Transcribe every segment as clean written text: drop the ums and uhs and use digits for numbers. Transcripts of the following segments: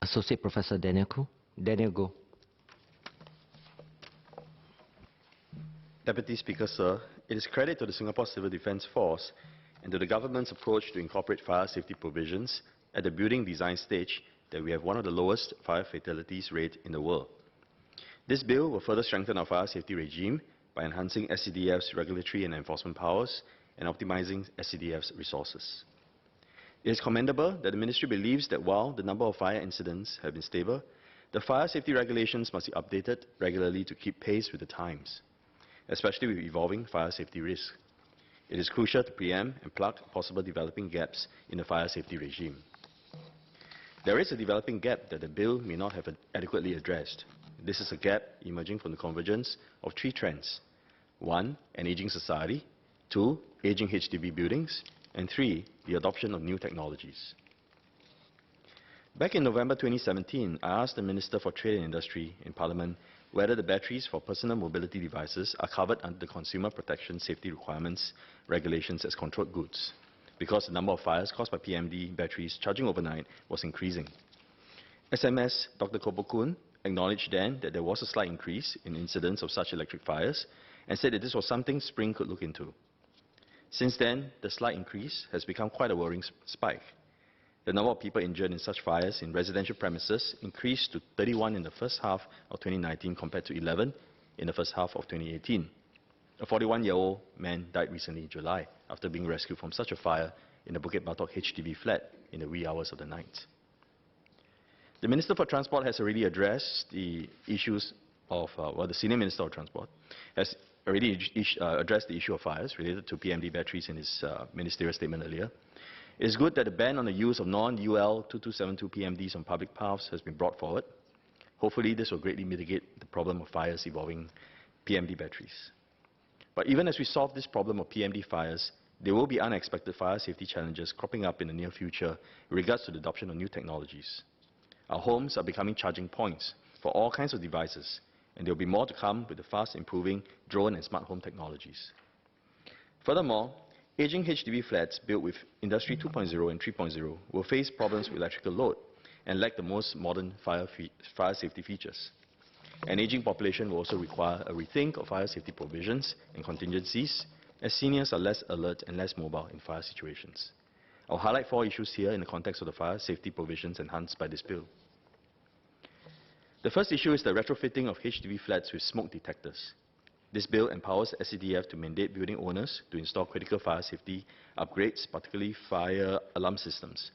Associate Professor Daniel Koo. Daniel, go. Deputy Speaker, sir, it is credit to the Singapore Civil Defence Force and to the government's approach to incorporate fire safety provisions at the building design stage that we have one of the lowest fire fatalities rate in the world. This bill will further strengthen our fire safety regime by enhancing SCDF's regulatory and enforcement powers and optimizing SCDF's resources. It is commendable that the Ministry believes that while the number of fire incidents have been stable, the fire safety regulations must be updated regularly to keep pace with the times, especially with evolving fire safety risks. It is crucial to preempt and plug possible developing gaps in the fire safety regime. There is a developing gap that the bill may not have adequately addressed. This is a gap emerging from the convergence of three trends. 1, an aging society. 2, aging HDB buildings. And 3, the adoption of new technologies. Back in November 2017, I asked the Minister for Trade and Industry in Parliament whether the batteries for personal mobility devices are covered under the Consumer Protection Safety Requirements regulations as controlled goods, because the number of fires caused by PMD batteries charging overnight was increasing. SMS Dr. Kopokun acknowledged then that there was a slight increase in incidents of such electric fires and said that this was something Spring could look into. Since then, the slight increase has become quite a worrying spike. The number of people injured in such fires in residential premises increased to 31 in the first half of 2019 compared to 11 in the first half of 2018. A 41-year-old man died recently in July after being rescued from such a fire in a Bukit Batok HDB flat in the wee hours of the night. The Minister for Transport has already addressed the issues of, the Senior Minister of Transport has already addressed the issue of fires related to PMD batteries in his ministerial statement earlier. It is good that the ban on the use of non-UL 2272 PMDs on public paths has been brought forward. Hopefully, this will greatly mitigate the problem of fires involving PMD batteries. But even as we solve this problem of PMD fires, there will be unexpected fire safety challenges cropping up in the near future in regards to the adoption of new technologies. Our homes are becoming charging points for all kinds of devices, and there will be more to come with the fast improving drone and smart home technologies. Furthermore, aging HDB flats built with Industry 2.0 and 3.0 will face problems with electrical load and lack the most modern fire safety features. An aging population will also require a rethink of fire safety provisions and contingencies, as seniors are less alert and less mobile in fire situations. I'll highlight 4 issues here in the context of the fire safety provisions enhanced by this bill. The first issue is the retrofitting of HDB flats with smoke detectors. This bill empowers SCDF to mandate building owners to install critical fire safety upgrades, particularly fire alarm systems.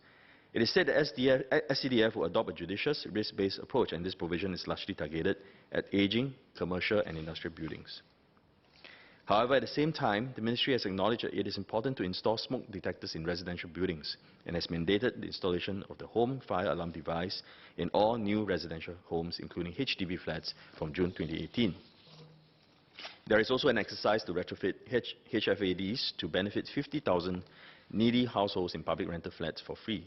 It is said that SCDF will adopt a judicious, risk-based approach, and this provision is largely targeted at aging, commercial and industrial buildings. However, at the same time, the Ministry has acknowledged that it is important to install smoke detectors in residential buildings and has mandated the installation of the home fire alarm device in all new residential homes, including HDB flats, from June 2018. There is also an exercise to retrofit HFADs to benefit 50,000 needy households in public rental flats for free.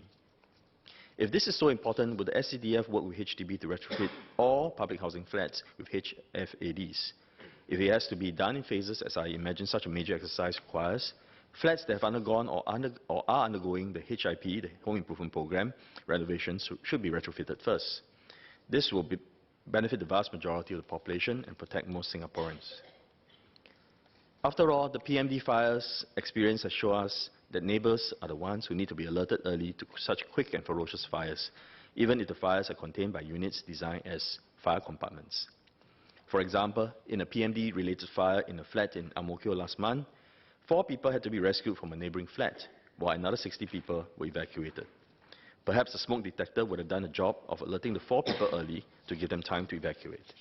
If this is so important, would the SCDF work with HDB to retrofit all public housing flats with HFADs? If it has to be done in phases, as I imagine such a major exercise requires, flats that have undergone or are undergoing the HIP, the Home Improvement Program, renovations should be retrofitted first. This will benefit the vast majority of the population and protect most Singaporeans. After all, the PMD fires experience has shown us that neighbours are the ones who need to be alerted early to such quick and ferocious fires, even if the fires are contained by units designed as fire compartments. For example, in a PMD-related fire in a flat in Ang Mo Kio last month, 4 people had to be rescued from a neighbouring flat, while another 60 people were evacuated. Perhaps the smoke detector would have done the job of alerting the 4 people early to give them time to evacuate.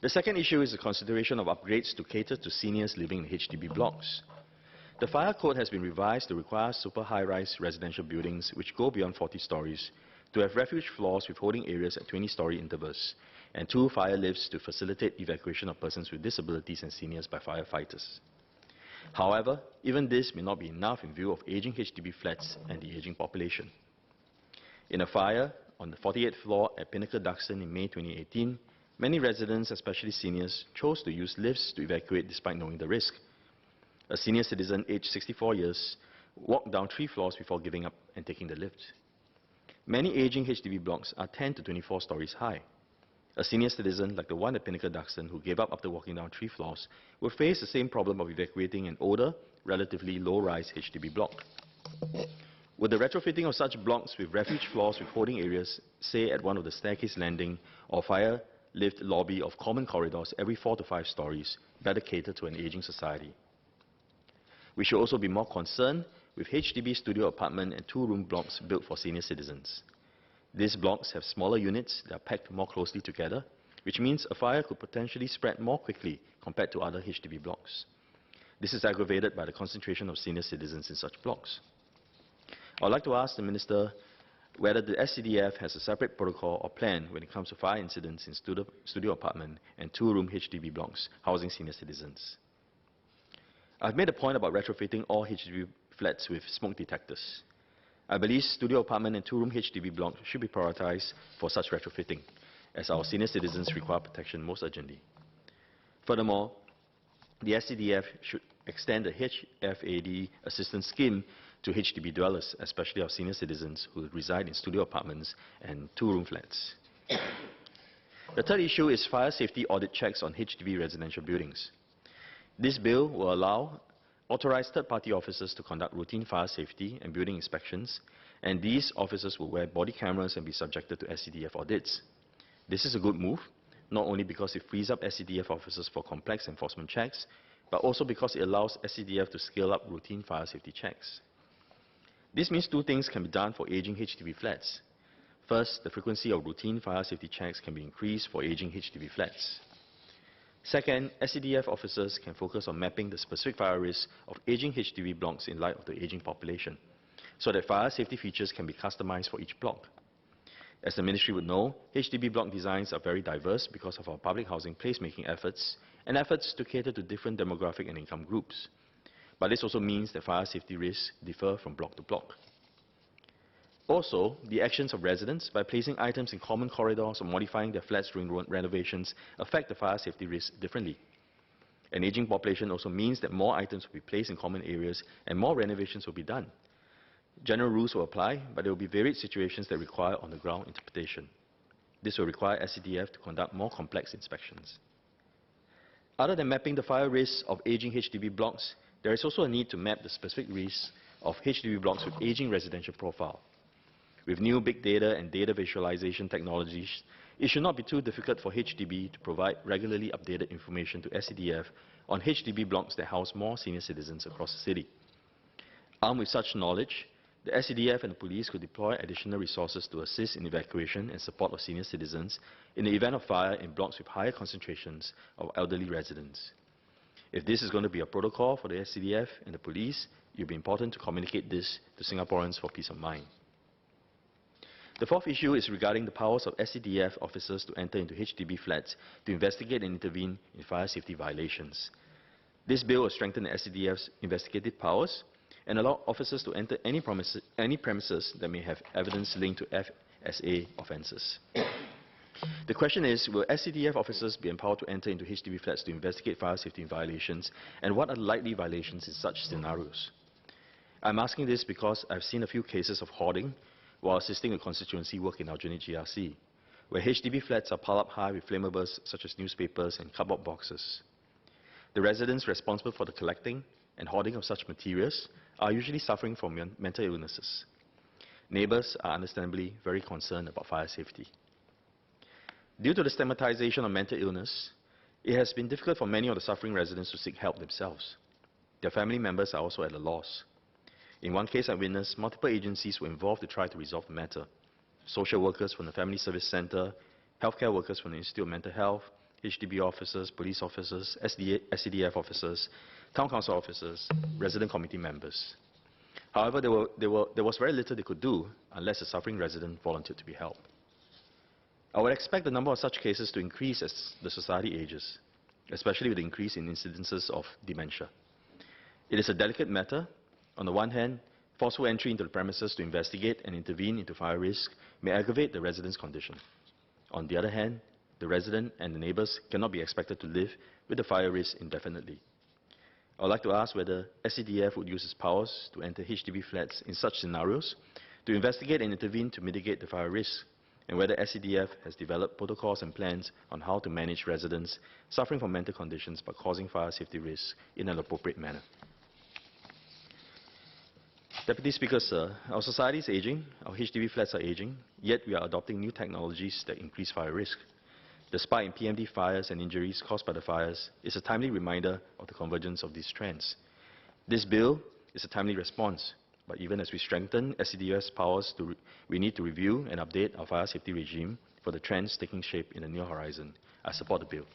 The second issue is the consideration of upgrades to cater to seniors living in HDB blocks. The fire code has been revised to require super high-rise residential buildings which go beyond 40 stories to have refuge floors with holding areas at 20-story intervals and 2 fire lifts to facilitate evacuation of persons with disabilities and seniors by firefighters. However, even this may not be enough in view of aging HDB flats and the aging population. In a fire on the 48th floor at Pinnacle Duxton in May 2018, many residents, especially seniors, chose to use lifts to evacuate despite knowing the risk. A senior citizen aged 64 years walked down 3 floors before giving up and taking the lift. Many aging HDB blocks are 10 to 24 stories high. A senior citizen, like the one at Pinnacle Duxton, who gave up after walking down 3 floors, will face the same problem of evacuating an older, relatively low-rise HDB block. With the retrofitting of such blocks with refuge floors with holding areas, say at one of the staircase landing or fire lift lobby of common corridors every 4 to 5 stories, better cater to an aging society. We should also be more concerned with HDB studio apartment and 2-room blocks built for senior citizens. These blocks have smaller units that are packed more closely together, which means a fire could potentially spread more quickly compared to other HDB blocks. This is aggravated by the concentration of senior citizens in such blocks. I would like to ask the Minister whether the SCDF has a separate protocol or plan when it comes to fire incidents in studio apartment and 2-room HDB blocks housing senior citizens. I've made a point about retrofitting all HDB flats with smoke detectors. I believe studio apartment and 2-room HDB blocks should be prioritized for such retrofitting, as our senior citizens require protection most urgently. Furthermore, the SCDF should extend the HFAD assistance scheme to HDB dwellers, especially our senior citizens who reside in studio apartments and 2-room flats. The third issue is fire safety audit checks on HDB residential buildings. This bill will allow authorized third-party officers to conduct routine fire safety and building inspections, and these officers will wear body cameras and be subjected to SCDF audits. This is a good move, not only because it frees up SCDF officers for complex enforcement checks, but also because it allows SCDF to scale up routine fire safety checks. This means 2 things can be done for aging HDB flats. First, the frequency of routine fire safety checks can be increased for aging HDB flats. Second, SCDF officers can focus on mapping the specific fire risks of aging HDB blocks in light of the aging population, so that fire safety features can be customized for each block. As the Ministry would know, HDB block designs are very diverse because of our public housing placemaking efforts and efforts to cater to different demographic and income groups. But this also means that fire safety risks differ from block to block. Also, the actions of residents by placing items in common corridors or modifying their flats during renovations affect the fire safety risks differently. An aging population also means that more items will be placed in common areas and more renovations will be done. General rules will apply, but there will be varied situations that require on-the-ground interpretation. This will require SCDF to conduct more complex inspections. Other than mapping the fire risks of aging HDB blocks, there is also a need to map the specific risks of HDB blocks with aging residential profile. With new big data and data visualization technologies, it should not be too difficult for HDB to provide regularly updated information to SCDF on HDB blocks that house more senior citizens across the city. Armed with such knowledge, the SCDF and the police could deploy additional resources to assist in evacuation and support of senior citizens in the event of fire in blocks with higher concentrations of elderly residents. If this is going to be a protocol for the SCDF and the police, it will be important to communicate this to Singaporeans for peace of mind. The fourth issue is regarding the powers of SCDF officers to enter into HDB flats to investigate and intervene in fire safety violations. This bill will strengthen the SCDF's investigative powers and allow officers to enter any premises that may have evidence linked to FSA offences. The question is, will SCDF officers be empowered to enter into HDB flats to investigate fire safety violations, and what are the likely violations in such scenarios? I'm asking this because I've seen a few cases of hoarding while assisting with constituency work in Aljunied GRC, where HDB flats are piled up high with flammables such as newspapers and cardboard boxes. The residents responsible for the collecting and hoarding of such materials are usually suffering from mental illnesses. Neighbours are understandably very concerned about fire safety. Due to the stigmatization of mental illness, it has been difficult for many of the suffering residents to seek help themselves. Their family members are also at a loss. In one case I witnessed, multiple agencies were involved to try to resolve the matter. Social workers from the Family Service Centre, healthcare workers from the Institute of Mental Health, HDB officers, police officers, SCDF officers, town council officers, resident committee members. However, there was very little they could do unless a suffering resident volunteered to be helped. I would expect the number of such cases to increase as the society ages, especially with the increase in incidences of dementia. It is a delicate matter. On the one hand, forceful entry into the premises to investigate and intervene into fire risk may aggravate the resident's condition. On the other hand, the resident and the neighbours cannot be expected to live with the fire risk indefinitely. I would like to ask whether SCDF would use its powers to enter HDB flats in such scenarios to investigate and intervene to mitigate the fire risk, and whether SCDF has developed protocols and plans on how to manage residents suffering from mental conditions but causing fire safety risks in an appropriate manner. Deputy Speaker, sir, our society is aging, our HDB flats are aging, yet we are adopting new technologies that increase fire risk. The spike in PMD fires and injuries caused by the fires is a timely reminder of the convergence of these trends. This bill is a timely response, but even as we strengthen SCDF's powers, we need to review and update our fire safety regime for the trends taking shape in the near horizon. I support the bill.